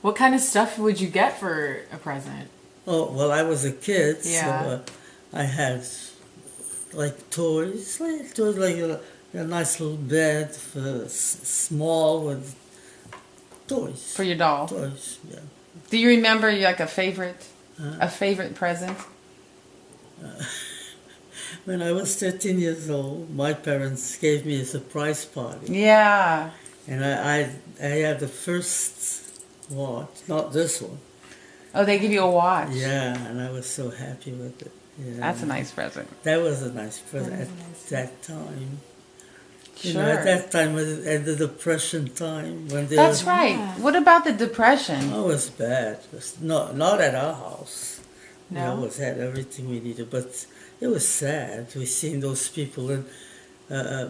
What kind of stuff would you get for a present? Oh, well, I was a kid, Yeah. so I had like toys, like a nice little bed, small with toys. For your doll? Toys, yeah. Do you remember like a favorite present? When I was 13 years old, my parents gave me a surprise party. Yeah. And I had the first watch, not this one. Oh, they give you a watch. Yeah, and I was so happy with it. Yeah. That's a nice present. That was a nice present That at is a nice that time. Sure. You know, at that time, at the Depression time, when they That's were, right. What about the Depression? Oh, it was bad. It was not at our house. No? We always had everything we needed, but it was sad. We seen those people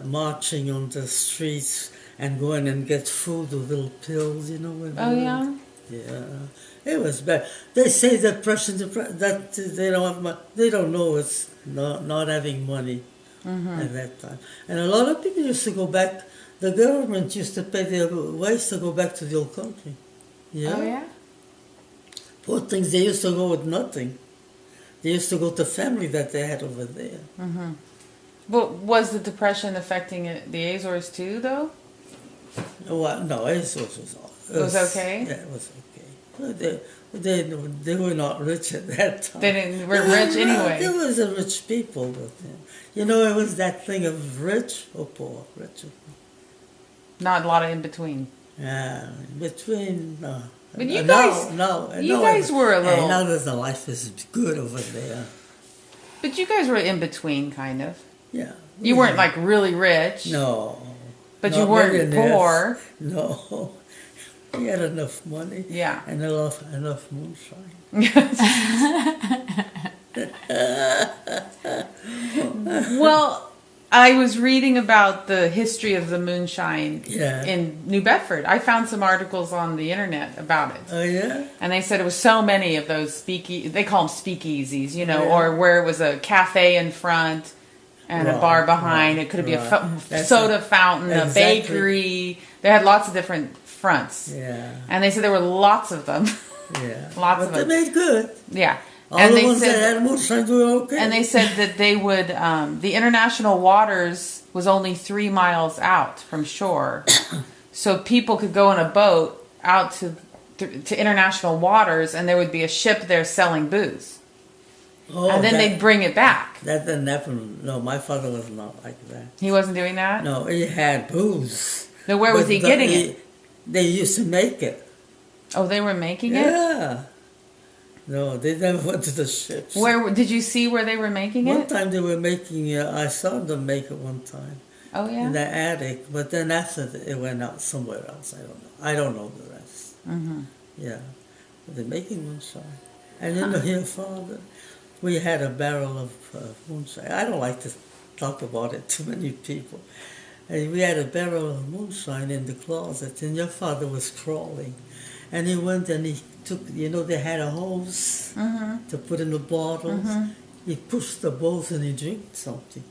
marching on the streets and going and get food with little pills, you know. Oh, yeah? Yeah, it was bad. They say depression that they don't have they don't know it's not having money at that time. And a lot of people used to go back. The government used to pay their ways to go back to the old country. Yeah. Oh, yeah? Poor things. They used to go with nothing. They used to go to family that they had over there. Mm-hmm. But was the Depression affecting the Azores too, though? Well, no, it was okay? Yeah, it was okay. But they were not rich at that time. They weren't rich anyway. There was a rich people, but you know, it was that thing of rich or poor, rich or poor. Not a lot of in between. Yeah, between no. But you guys, you guys were a little. Now that the life is good over there. But you guys were in between, kind of. Yeah. You weren't like really rich. No. But Not you weren't millionaires. poor. No. We had enough money. Yeah. And enough moonshine. Well, I was reading about the history of the moonshine Yeah. in New Bedford. I found some articles on the internet about it. Oh, yeah? And they said it was so many of those they call them speakeasies, you know, Yeah. or where it was a cafe in front and a Right, bar behind. right, It could be right. a That's soda it. fountain, a Exactly. bakery. They had lots of different fronts. Yeah. And they said there were lots of them. Yeah. Lots but of they them. made good. Yeah. All and the they ones said, that had moonshine were okay. and they said that they would, the international waters was only 3 miles out from shore. So people could go in a boat out to international waters and there would be a ship there selling booze. Oh, And then they'd bring it back. That didn't happen. No, my father was not like that. He wasn't doing that? No, he had booze. Then where was But he getting it? They used to make it. Oh, they were making it? Yeah. No, they never went to the ships. Where did you see where they were making One it? time they were making, I saw them make it one time Oh, in yeah? the attic, but then after it went out somewhere else. I don't know the rest. Mm-hmm. Yeah, but they're making moonshine. And you know, your father, we had a barrel of moonshine. I don't like to talk about it to many people. And we had a barrel of moonshine in the closet, and your father was crawling. And he went and he took, they had a hose to put in the bottles. He pushed the bottles and he drank something.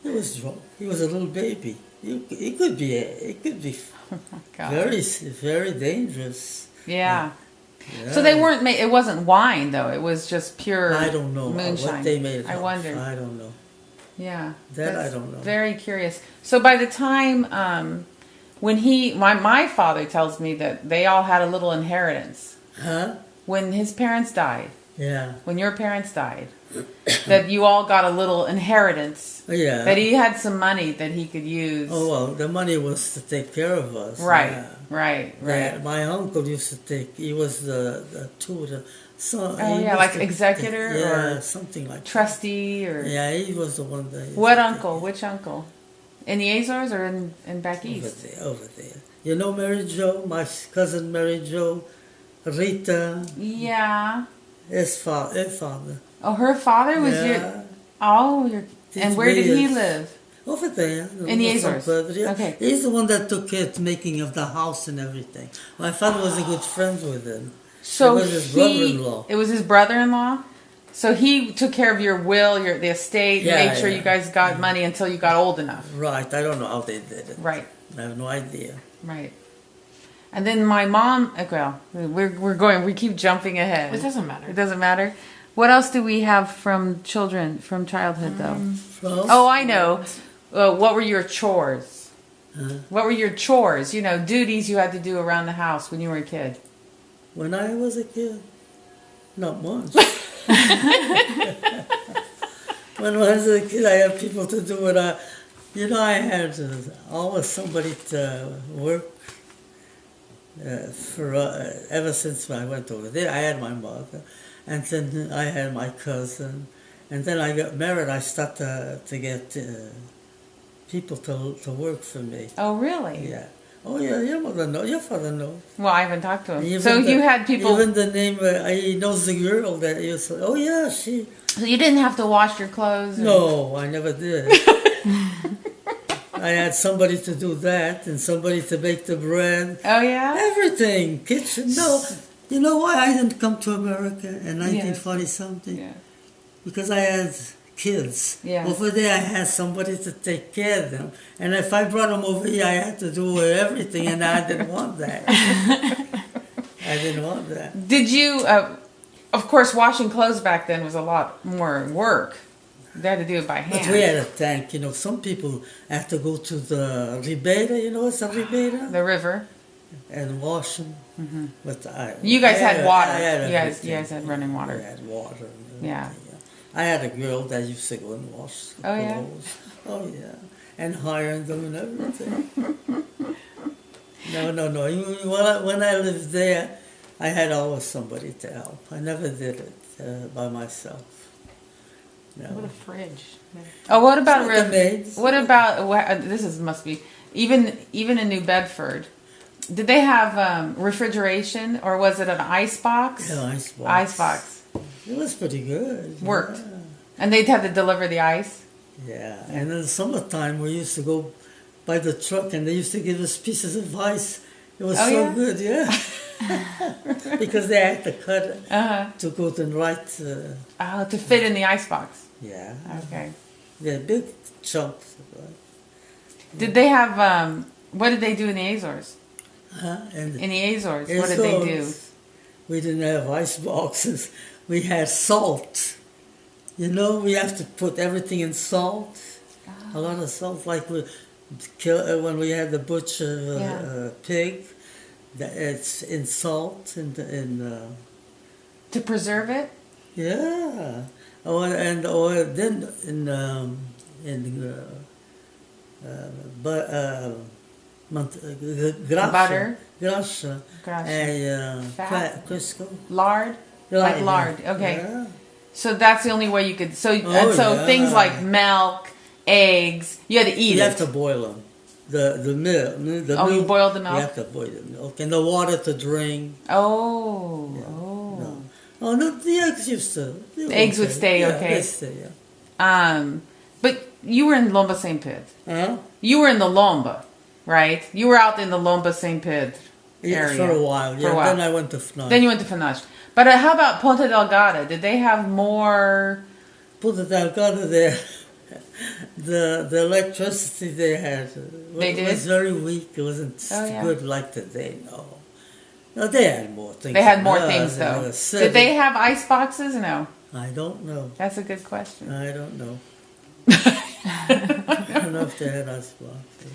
He was drunk. He was a little baby. It could be Oh, my God. very, very dangerous. Yeah. Yeah. So they weren't it wasn't wine, though. It was just pure I don't know moonshine. what they made it I of. wonder. I don't know. Yeah. That That's I don't know. Very curious. So by the time when my father tells me that they all had a little inheritance Huh? when his parents died, Yeah. when your parents died, that you all got a little inheritance. Yeah. That he had some money that he could use. Oh, well, the money was to take care of us. Right, Yeah. right. Yeah, my uncle used to he was the tutor. So Oh, yeah, like executor yeah, or something like Trustee or... that. Yeah, he was the one that... What uncle? Which uncle? In the Azores or in back east? Over there. You know Mary Jo, my cousin Mary Jo, Rita, Yeah. his father. Oh, her father was Yeah. And where did he live? Over there. In the Azores. Yeah. Okay. He's the one that took care of making of the house and everything. My father was a good friend with him. So it was his brother-in-law. It was his brother-in-law? So he took care of your will, the estate, Yeah, made sure yeah. you guys got money until you got old enough. Right, I don't know how they did it. Right, I have no idea. right. And then my mom, well, we keep jumping ahead. It doesn't matter. It doesn't matter. What else do we have from childhood though? From Oh, I know. What were your chores? Uh, What were your chores? You know, duties you had to do around the house when you were a kid. when I was a kid, not much. When I was a kid, I had people to do what I, I had always somebody to work for. Ever since I went over there, I had my mother, and then I had my cousin, and then I got married. I started to get people to work for me. Oh, really? Yeah. Oh yeah, your mother knows. Your father knows. Well, I haven't talked to him. Even So the- you had people. Even the name, he knows the girl that you said. Oh yeah, she. So you didn't have to wash your clothes. No, I never did. I had somebody to do that and somebody to bake the bread. Oh yeah. Everything, kitchen. No, you know why I didn't come to America in 1940 something? Yeah. Because I had kids. Yeah. Over there, I had somebody to take care of them, and if I brought them over here, I had to do everything, and I didn't want that. I didn't want that. Did you? Of course, washing clothes back then was a lot more work. They had to do it by hand. But we had a tank, Some people have to go to the Ribeira, what's a Ribeira? The river. And wash them. Mm-hmm. But You guys had water. I had You guys everything. had running We water. had water. And Yeah. everything, I had a girl that used to go and wash the Oh, yeah? clothes. Oh, yeah. And hiring them and everything. No. When I lived there, I had always somebody to help. I never did it by myself. No. What a fridge. Oh, what about It's like a maid. What about must be even in New Bedford? Did they have refrigeration or was it an ice box? Yeah, icebox. Icebox It was pretty good. worked, and they'd have to deliver the ice. Yeah, and in the summertime we used to go by the truck and they used to give us pieces of ice. It was Oh, so yeah? good, yeah. Because they had to cut it to go to the right. To fit in the ice box. Yeah, Okay. they're big chunks. Did they have? What did they do in the Azores? And In the Azores, what did they do? We didn't have ice boxes. We had salt. We have to put everything in salt. A lot of salt, like when we had the butcher pig. It's in salt and To preserve it? yeah. Then Butter? Grasha. Grasha. And Fat? Crisco. Lard? Like lard. Okay. Yeah. So that's the only way you could. So yeah. things like milk, eggs, you had to eat You it. have to boil them. The milk. You boiled the milk? You have to boil the milk. And the water to drink. Oh. No. Oh, no, the eggs used to. The eggs would stay okay. They stay, yeah. But you were in Lomba St. Pedro. Huh? You were in the Lomba, right? You were out in the Lomba St. Pedro Yeah, area. for a while. Yeah. For a while. Then I went to FNAC. Then you went to Fanache. But how about Ponta Delgada? Did they have more? Put it out, got it there. The electricity they had They was did? very weak. It wasn't Oh, yeah. good like today. No, they had more things. They had more than things us. though. Did they have ice boxes? No. I don't know. That's a good question. I don't know. I don't know if they had ice boxes.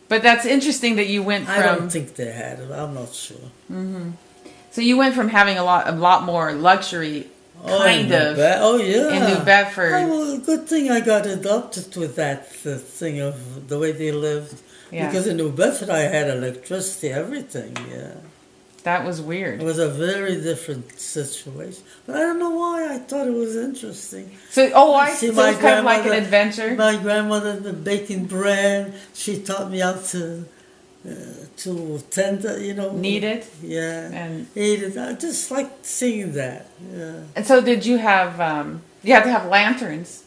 But that's interesting that you went I don't from. think they had it. I'm not sure. So you went from having a lot more luxury, kind of, Oh yeah. in New Bedford. Oh, well, good thing I got adopted with that thing of the way they lived. Yeah. Because in New Bedford I had electricity, everything. Yeah. That was It weird. was a very different situation. But I don't know why I thought it was interesting. So, See, so my it's kind of like an grandmother- adventure. My grandmother baking bread. She taught me how to tend, Knead it? Yeah. And Eat it. I just liked seeing that. Yeah. and so did you have? You had to have lanterns,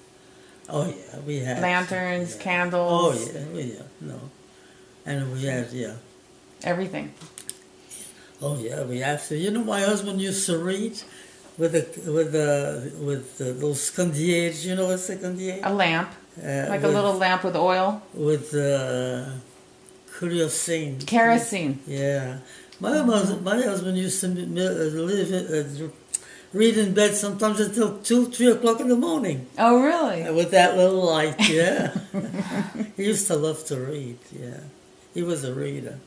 Oh yeah, we had lanterns, yeah. candles. Oh yeah, no, and we had Everything. Oh yeah, we have to. My husband used to read with those candiers. You know what's a candier? A lamp, like a little lamp with oil. with kerosene. Kerosene. Yeah, My husband used to read in bed sometimes until 2, 3 o'clock in the morning Oh, really? with that little light. Yeah, he used to love to read. Yeah, he was a reader.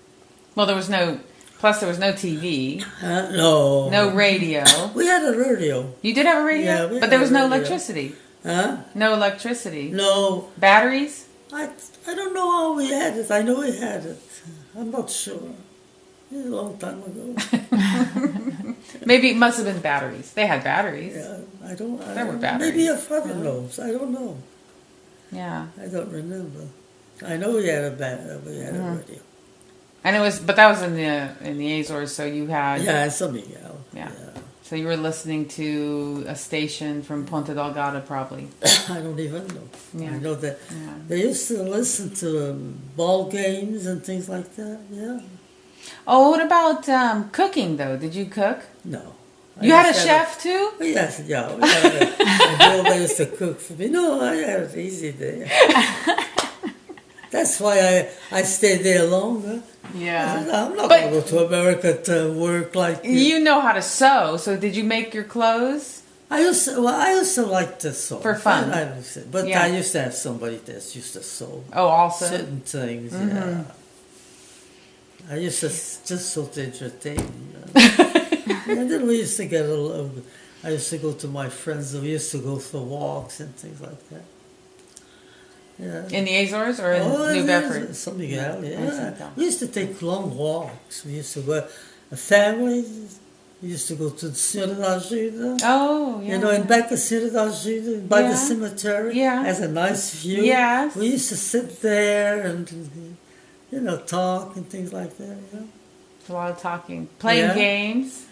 Well, there was no TV, No, no radio. we had a radio. You did have a radio? Yeah, we but had there was a no radio. electricity. Huh? No electricity. No, Batteries? I don't know how we had it. I know we had it. I'm not sure. A long time ago. Maybe it must have been batteries. They had batteries. Yeah, I don't. There were batteries. Maybe your father knows. I don't know. Yeah. I don't remember. I know we had a radio. And but that was in the Azores, so you had Yeah, San Miguel. Yeah. So you were listening to a station from Ponta Delgada, probably. I don't even know. Yeah. I know that Yeah. they used to listen to ball games and things like that. Yeah. Oh, what about cooking though? Did you cook? No. You had a chef too? Yes, yeah. We had a girl that used to cook for me. No, I had it easy there. That's why I stayed there longer. Yeah. I'm not But- going to go to America to work like this. You know how to sew, so did you make your clothes? I used to like to sew. For fun. But Yeah. I used to have somebody that used to sew Oh, also. certain things. Yeah. I used to just sew to entertain. And then we used to get I used to go to my friends. We used to go for walks and things like that. Yeah. In the Azores or in New yes, Bedford? San Miguel, San yeah. Miguel. We used to take long walks. We used to go, families. We used to go to the Senhora da Ajuda. Oh, yeah. You know, in back of Senhora da Ajuda, by Yeah. the cemetery, Yeah. has a nice view. Yes. We used to sit there and, you know, talk and things like that. You know? A lot of talking. Playing Yeah. games?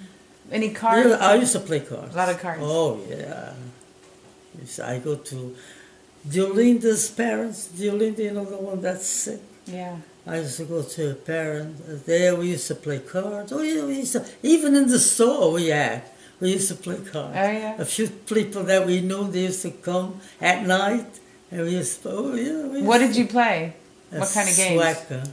Any cards? Yeah, I used to play cards. A lot of cards. Oh, yeah. I go to Diolinda's parents. Diolinda, you know, the one that's sick. Yeah. I used to go to her parents. There we used to play cards. Oh, yeah, we used to, even in the store we used to play cards. Oh, yeah. A few people that we knew, they used to come at night. And we used to, oh, yeah. We What used did you play? What kind of games?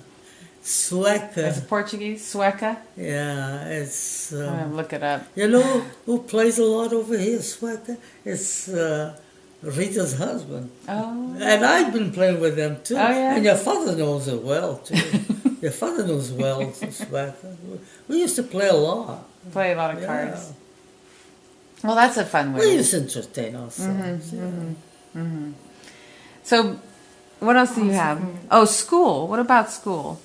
Sueca. It's Portuguese? Sueca? Yeah, it's... I'm going to look it up. You know who plays a lot over here, Sueca? It's Rita's husband. Oh. And I've been playing with them too. Oh, yeah? And your father knows it well too. Your father knows well Sueca. We used to play a lot. Play a lot of Yeah. cards. Well, that's a fun We way. used to entertain ourselves. So, what else do you have? Oh, school. What about school?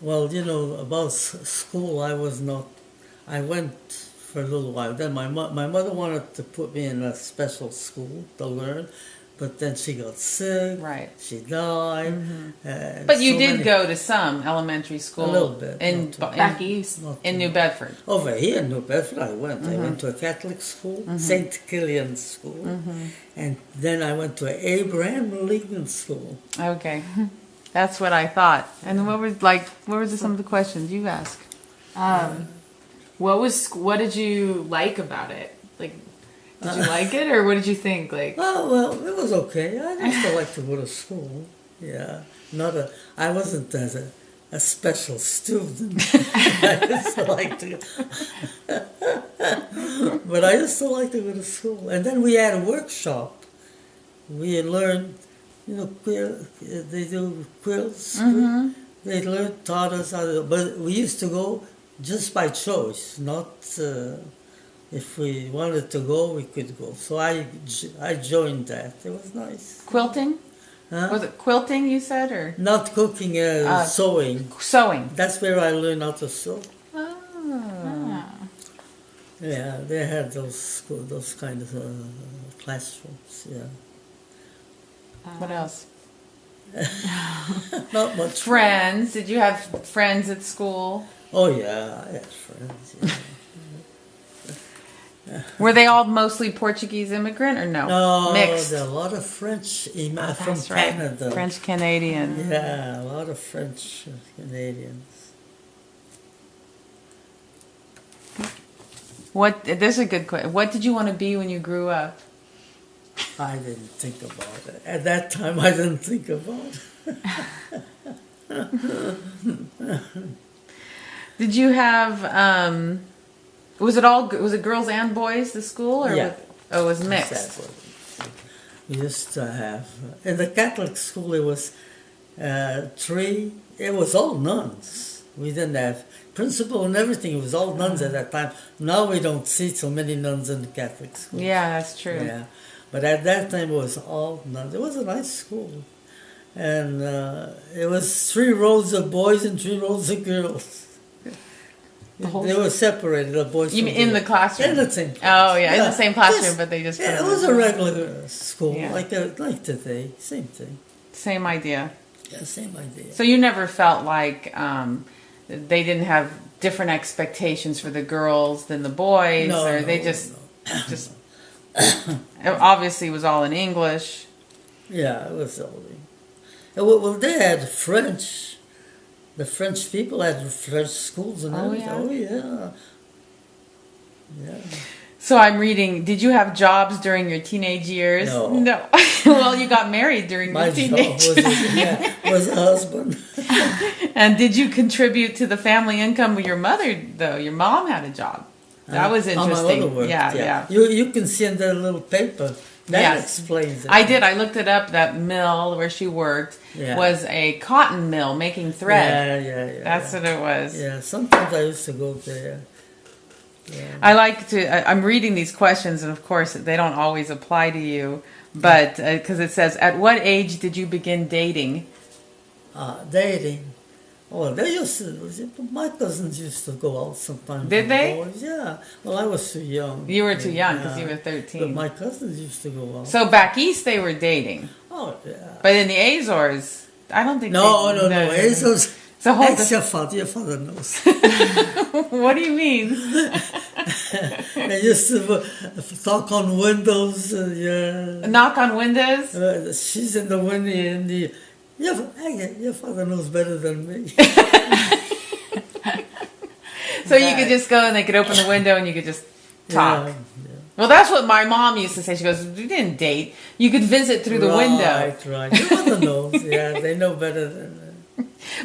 Well, you know, about school, I went for a little while. Then my mother wanted to put me in a special school to learn, but then she got sick. Right. She died. and But you so did many- go to some elementary school. A little bit, In, not too much. Back east. Not in too New much. Bedford. Over here in New Bedford, I went. I went to a Catholic school, St. Killian School, and then I went to Abraham Lincoln School. Okay. That's what I thought. And what were some of the questions you asked? What did you like about it? Like, did you like it, or what did you think? Like, Oh well, it was okay. I used to like to go to school. Yeah, I wasn't as a special student. I used to like to, but I used to like to go to school. And then we had a workshop. We learned, you know, they do quilts. They taught us how to, but we used to go just by choice, not if we wanted to go, we could go. So I joined that. It was nice. Quilting? Huh? Was it quilting you said, or Not cooking, sewing. sewing? That's where I learned how to sew. Oh. Yeah, they had those kind of classrooms. Yeah, What else? not much. Friends? Did you have friends at school? Oh yeah, I had friends. Yeah. Were they all mostly Portuguese immigrant or no? No, Mixed. there are a lot of French from That's right. Canada. French Canadian. Yeah, a lot of French Canadians. This is a good question. What did you want to be when you grew up? I didn't think about it. At that time, I didn't think about it. Did you have? Was it girls and boys? The school, or Yeah. it was mixed. Exactly. We used to have in the Catholic school. It was three. It was all nuns. We didn't have principal and everything. It was all nuns at that time. Now we don't see so many nuns in the Catholic school. Yeah, that's true. Yeah, but at that time it was all nuns. It was a nice school, and it was 3 rows of boys and 3 rows of girls. They were separated, the boys. You from mean in the classroom? In the same class. Oh yeah, in the same classroom, but they just put Yeah, it them was in- a regular school, Yeah. like today, same thing. same idea. Yeah, same idea. So you never felt like they didn't have different expectations for the girls than the boys, or they just it obviously was all in English. Yeah, it was all. Well, they had French. The French people had French schools and Oh, everything. yeah? Oh yeah. Yeah. So I'm reading. Did you have jobs during your teenage years? No. Well, you got married during My your job teenage. was a husband. And did you contribute to the family income with your mother? Though your mom had a job. That was Oh, my interesting. mother worked, Yeah. You can see in that little paper that Yes. explains it. I did. I looked it up. That mill where she worked Yeah. was a cotton mill making thread. Yeah. That's what it was. Yeah, sometimes I used to go there. I like to. I'm reading these questions, and of course, they don't always apply to you. But because it says, "At what age did you begin dating?" Dating. Oh, they used to. My cousins used to go out sometimes. Did with they? Boys. Yeah. Well, I was too young. You were too young because Yeah. you were But 13. my cousins used to go out. So back east, they were dating, Oh yeah. but in the Azores, I don't think. No. they- It's just, It's a whole. that's your father. Your father knows. What do you mean? They used to talk on windows. Yeah. Knock on windows. She's in the window and your father knows better than me. So you could just go and they could open the window and you could just talk. Yeah. Well, that's what my mom used to say. She goes, "We didn't date. You could visit through the window." Right. Your mother knows. Yeah, they know better than.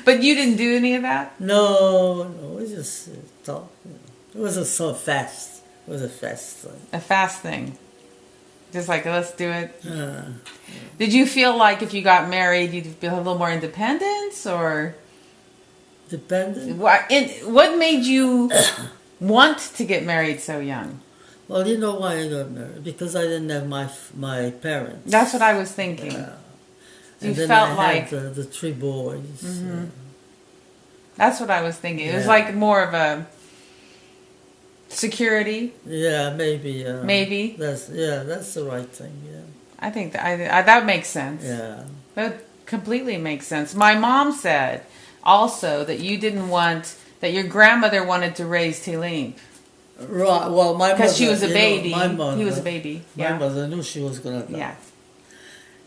But you didn't do any of that? No, we just talk. It was so fast. It was a fast thing. A fast thing. Just like, let's do it. Uh, Did you feel like if you got married, you'd feel a little more independence? Or dependent. what made you want to get married so young? Well, you know why I got married? Because I didn't have my parents. That's what I was thinking. Yeah. You And then felt I like... had the 3 boys. That's what I was thinking. It was Yeah. like more of a security. Yeah, maybe. Maybe. That's the right thing. Yeah. I think that makes sense. Yeah. That completely makes sense. My mom said also that you didn't want, that your grandmother wanted to raise Tilim Right. Well, my mother. because she was a you know, baby. my mother, He was a baby. My Yeah. mother knew she was gonna die. Yeah.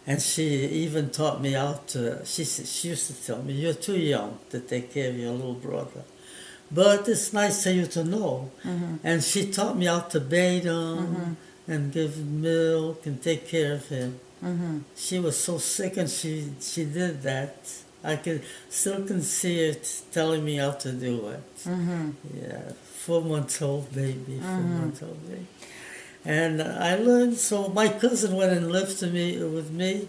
And she even taught me how to. She used to tell me, "You're too young to take care of your little brother, but it's nice for you to know." Mm-hmm. And she taught me how to bathe him and give him milk and take care of him. Mm-hmm. She was so sick, and she did that. I can see her telling me how to do it. Mm-hmm. Yeah, 4-month-old baby, 4-month-old baby. And I learned, so my cousin went and lived with me.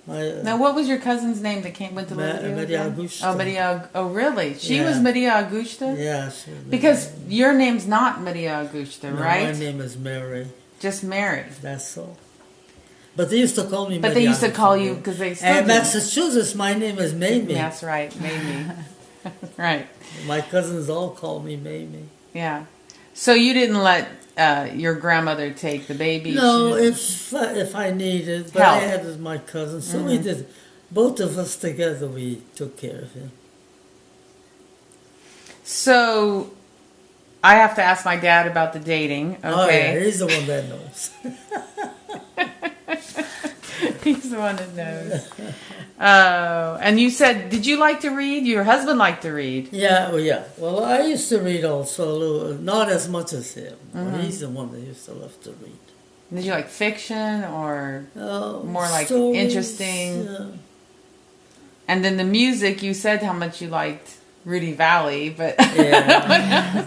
Now, what was your cousin's name that went to live with you? Maria again? Augusta. Oh, Maria. Oh, really? She Yeah. was Maria Augusta? Yeah. She was Because your name's not Maria Augusta, no, right? my name is Mary, Just Mary. that's all. But they used to call me But they Maria used to call Augusta. you because they still And do. Massachusetts, my name is Mamie. That's right, maybe. Right. My cousins all call me Mamie. Yeah. So you didn't let your grandmother take the baby? No, She- if I needed, but Help. I had my cousin, so we did. Both of us together, we took care of him. So I have to ask my dad about the dating. Oh yeah, Okay. he's the one that knows. He's the one that knows. Oh, and you said, did you like to read? Your husband liked to read. Yeah. Well, I used to read also, a little, not as much as him. He's the one that used to love to read. Did you like fiction or more like Stories, interesting? yeah. And then the music, you said how much you liked Rudy Valley, but Yeah.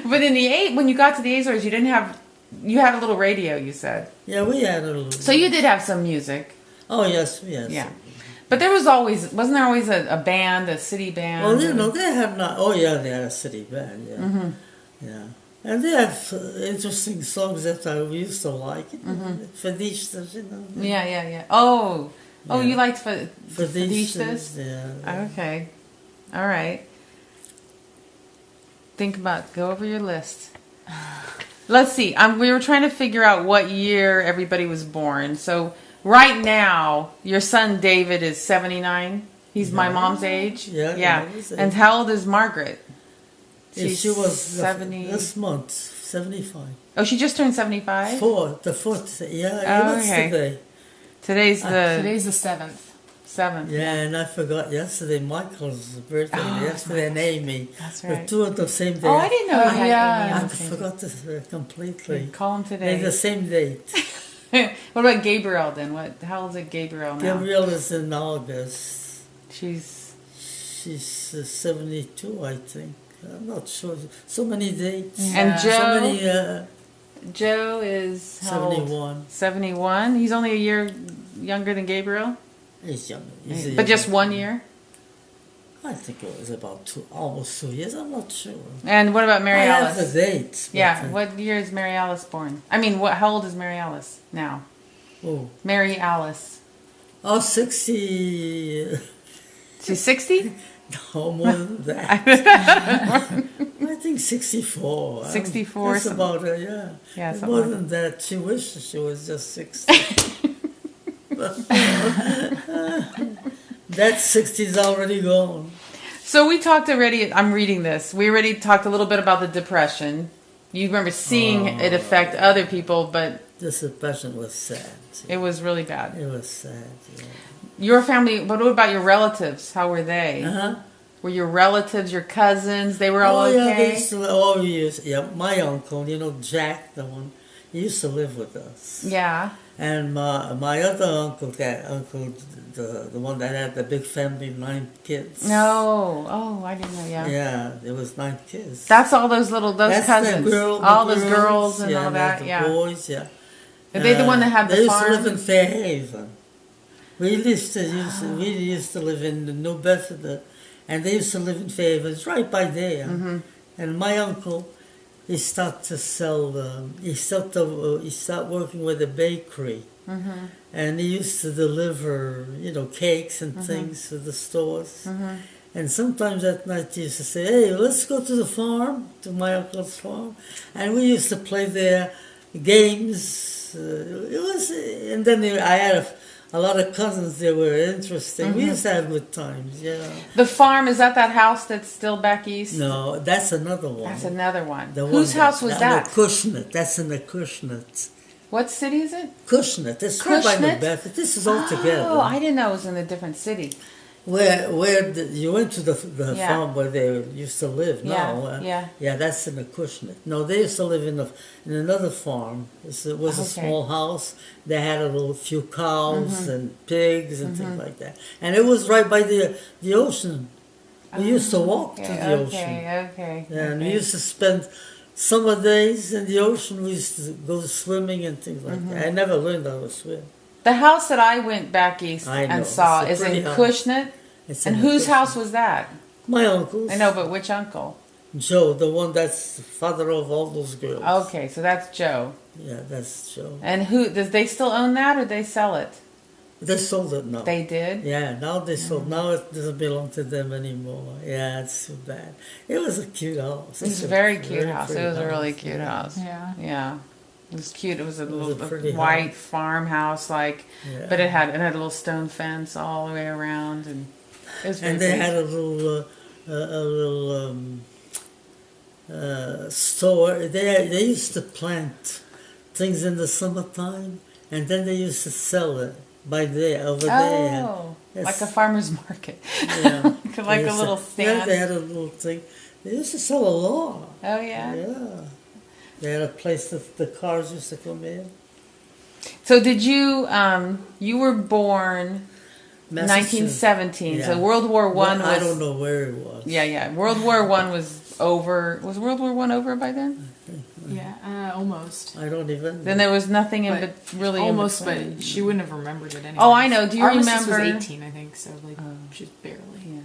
but in the when you got to the Azores, you had a little radio. You said Yeah, we had a little. so. You did have some music, Oh yes, yes. yeah. But there wasn't there always a band, a city band? Well, you know, they have not. Oh yeah, they had a city band. Yeah, Mm-hmm. yeah. And they have interesting songs that I used to like. Fadishtas, you know. Yeah. Oh, Yeah. you liked Fadishtas, Fadishtas? yeah. Okay, all right. Go over your list. Let's see. We were trying to figure out what year everybody was born. So right now, your son David is 79. He's my mom's age. Yeah, Yeah. that was it. And how old is Margaret? Yeah, she was 70. this month, 75. Oh, she just turned 75? The fourth, yeah, Oh, what's okay. today? Today's the Today's the 7th. 7th. Yeah, and I forgot yesterday Michael's birthday, yesterday and Amy. That's The right. two of the same day. Oh, I didn't know Oh, you had yeah. Amy I on the same forgot this completely. day. Call him They're today. the same date. What about Gabriel then? How old is Gabriel now? Gabrielle is in August. She's She's 72, I think. I'm not sure. So many dates. And So Joe? many, Joe is how old? 71. 71. He's only a year younger than Gabriel, He's young. He's a but just young- 1 year. I think it was about almost 2 years. I'm not sure. And what about Mary I have the Alice? dates. but, Yeah. What year is Mary Alice born? I mean, how old is Mary Alice now? Oh, Mary Alice. 60. She's 60. No, more than that. I think 64. 64 That's something. about it, yeah. Yeah, something More like than that. She wishes she was just 60. That 60 is already gone. So we talked already. I'm reading this. We already talked a little bit about the depression. You remember seeing it affect other people, but This depression was sad. it was really bad. It was sad, yeah. Your family, but what about your relatives? How were they? Uh-huh. Were your relatives, your cousins, they were all Oh, yeah, they okay? used to, yeah, my uncle, you know, Jack, the one, he used to live with us. Yeah. And my other uncle, the one that had the big family, 9 kids. No. Oh, I didn't know. Yeah. Yeah, there was 9 kids. That's all those That's cousins. the girl, all the those girls and all and that. the Yeah. boys, yeah. Are they the one that had they the used farm? to live in Fairhaven. We used to live in New Bedford, and they used to live in Fairhaven. It's right by there. Mm-hmm. And my uncle, he started to sell. He started working with a bakery, Mm-hmm. and he used to deliver, cakes and things to the stores. Mm-hmm. And sometimes at night he used to say, "Hey, let's go to the farm, to my uncle's farm," and we used to play there games. And then I had a lot of cousins. They were interesting. We used to have good times. Yeah. The farm, is that house that's still back east? No, that's another one. That's another one. The Whose one house was that? Cushnet. That's in the Cushnet. What city is it? Cushnet. It's right by Cushnet? New Bedford. This is all together. Oh, I didn't know it was in a different city. You went to the Yeah. farm where they used to live. Yeah, No, yeah. yeah, that's in the Cushnet. No, they used to live in another farm. It was a Okay. small house. They had a few cows Mm-hmm. and pigs and things like that. And it was right by the ocean. We used to walk to the ocean. Okay. And we used to spend summer days in the ocean. We used to go swimming and things like Mm-hmm. that. I never learned how to swim. The house that I went back east I know. and saw It's a is in pretty house. Cushnet. It's And in whose Cushnet. house was that? My uncle's. I know, but which uncle? Joe, the one that's the father of all those girls. Okay, so that's Joe. Yeah, that's Joe. And does they still own that or they sell it? They sold it now. They did? Yeah, now they sold. Now it doesn't belong to them anymore. Yeah, it's too bad. It was a cute house. It was It's a very cute house. pretty It was a really cute yeah. house. Yeah. Yeah. It was cute. It was a was little a pretty white farmhouse, Yeah. but it had a little stone fence all the way around, and it was very And they pretty. had a little store. They used to plant things in the summertime, and then they used to sell it by there over there. Oh, Yes. like a farmer's market. Yeah. Like They a used little to- Yeah, stand. they had a little thing. They used to sell a lot. Oh, yeah. Yeah. They had a place that the cars used to come in. So did you, you were born Massachusetts. 1917. Yeah. So World War One Well, was. I don't know where it was. Yeah. World War One was over. Was World War One over by then? Yeah, almost. I don't even. Then there was nothing in But really almost, in between. but she wouldn't have remembered it anyway. Oh, I know. Do you Armistice remember? was 18, I think, so like she's barely. Yeah.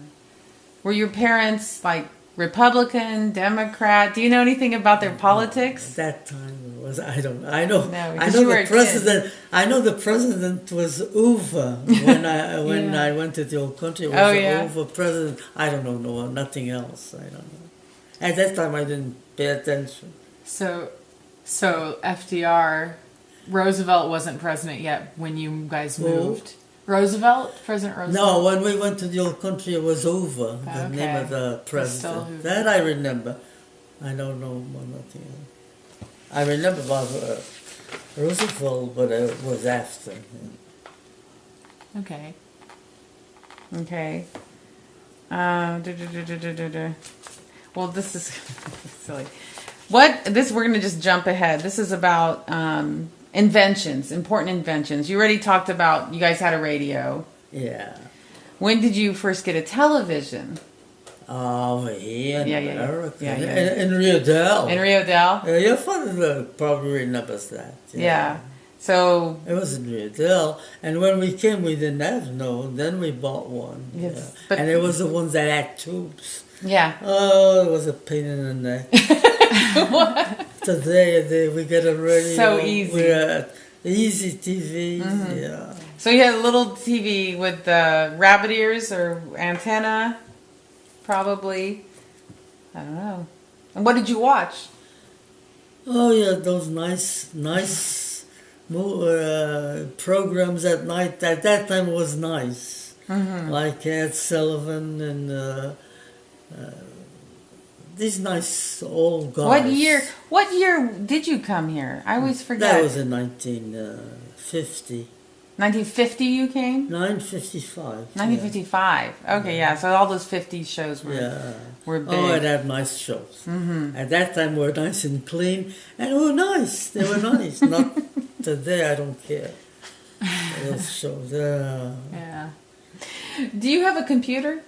Were your parents like Republican, Democrat? Do you know anything about their politics? That time it was. I don't. I know. No, I because know you were the a kid. president. I know the president was Hoover when I went to the old country. It was Oh, yeah. Hoover president. I don't know. No, nothing else. I don't know. At that time, I didn't pay attention. So FDR, Roosevelt wasn't president yet when you guys Who? moved. President Roosevelt. No, when we went to the old country, it was Hoover, the Okay. name of the Still president. Hoover. That I remember. I don't know about nothing else. I remember about Roosevelt, but it was after. Okay. Okay. Well, this is silly. We're going to just jump ahead. This is about inventions, important inventions. You already talked about, you guys had a radio. Yeah. When did you first get a television? Over here in Yeah. America. Yeah. In Rio Dell. In Rio Dell? Your father probably remembers that. Yeah. So, It was in Rio Dell. And when we came, we didn't have no. Then we bought one. Yes, Yeah. but- And it was the ones that had tubes. yeah. Oh, it was a pain in the neck. Today we get a radio. So easy. We're at easy TV. Mm-hmm. Yeah. So you had a little TV with the rabbit ears or antenna, probably. I don't know. And what did you watch? Oh yeah, those nice programs at night. At that time it was nice, like Ed Sullivan and these nice old guys. What year did you come here? I always forget. That was in 1950. 1950 you came? 1955. 1955. Okay, yeah. So all those 50 shows were big. Oh, it had nice shows. At that time, we were nice and clean, and they were nice. They were nice. Not today. I don't care. Those shows. Yeah. Do you have a computer?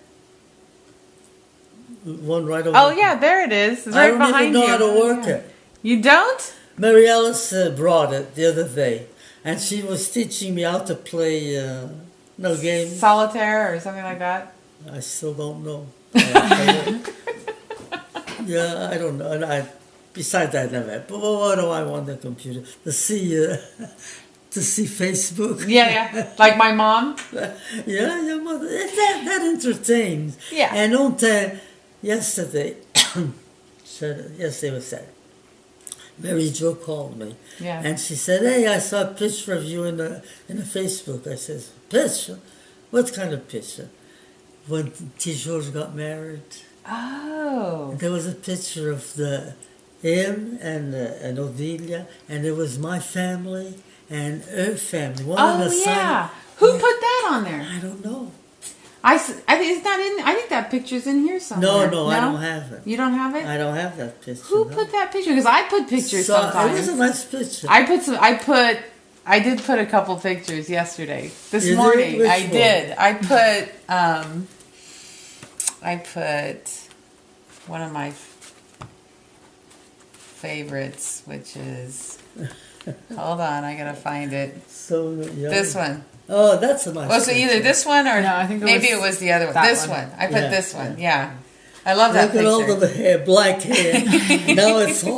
One right over. Oh yeah, there it is. It's I right don't even behind know you. how to work it. You don't? Mary Alice brought it the other day, and she was teaching me how to play no games. Solitaire or something like that? I still don't know. Yeah, I don't know. And besides that, never. But what do I want the computer to see? To see Facebook. Yeah. Like my mom? Yeah, your mother. That entertains. Yeah. And yesterday was Saturday. Mary Jo called me. Yeah. And she said, "Hey, I saw a picture of you in the Facebook." I says, "Picture? What kind of picture?" When T. George got married, Oh. there was a picture of him and Odelia, and it was my family and her family. One on Oh the yeah. side. Who put that on there? I don't know. I think it's not in. I think that picture's in here somewhere. No, I don't have it. You don't have it? I don't have that picture. Who no. put that picture? Because I put pictures So, it sometimes. was a nice picture. I did put a couple pictures yesterday. This You did? morning. Which I one? did. I put one of my favorites, which is hold on, I gotta find it. So yeah. This one. Oh, that's a nice. Was it either this one or No, I think it maybe was it was the other one. that This one. one. I put Yeah, this one. Yeah. I love that Look at all picture. the hair, black hair. Now it's all